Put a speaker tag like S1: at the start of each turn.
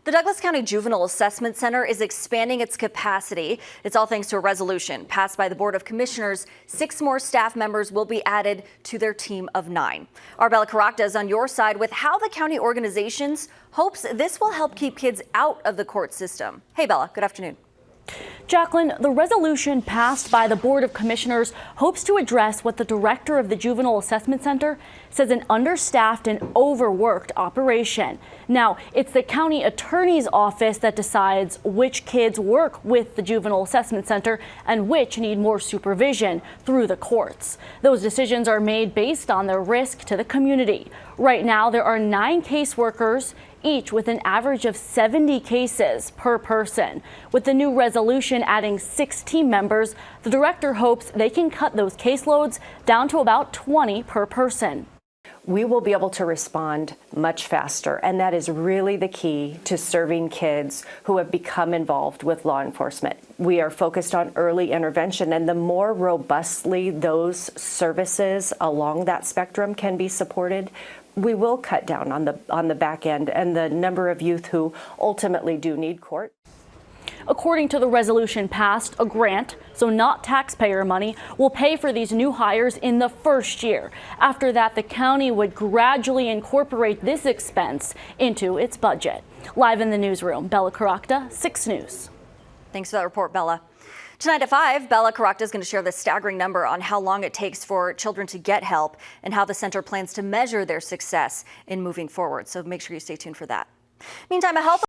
S1: The Douglas County Juvenile Assessment Center is expanding its capacity. It's all thanks to a resolution passed by the Board of Commissioners. 6 more staff members will be added to their team of 9. Our Bella Caracta is on your side with how the county organizations hopes this will help keep kids out of the court system. Hey, Bella, good afternoon.
S2: Jacqueline, the resolution passed by the Board of Commissioners hopes to address what the director of the Juvenile Assessment Center says an understaffed and overworked operation. Now, it's the county attorney's office that decides which kids work with the Juvenile Assessment Center and which need more supervision through the courts. Those decisions are made based on their risk to the community. Right now, there are 9 caseworkers, each with an average of 70 cases per person. With the new resolution adding 6 team members, the director hopes they can cut those caseloads down to about 20 per person.
S3: We will be able to respond much faster, and that is really the key to serving kids who have become involved with law enforcement. We are focused on early intervention, and the more robustly those services along that spectrum can be supported, we will cut down on the back end and the number of youth who ultimately do need court.
S2: According to the resolution passed, a grant, so not taxpayer money, will pay for these new hires in the first year. After that, the county would gradually incorporate this expense into its budget. Live in the newsroom, Bella Caracta, 6 News.
S1: Thanks for that report, Bella. Tonight at 5, Bella Caracta is going to share the staggering number on how long it takes for children to get help and how the center plans to measure their success in moving forward. So make sure you stay tuned for that. Meantime, a health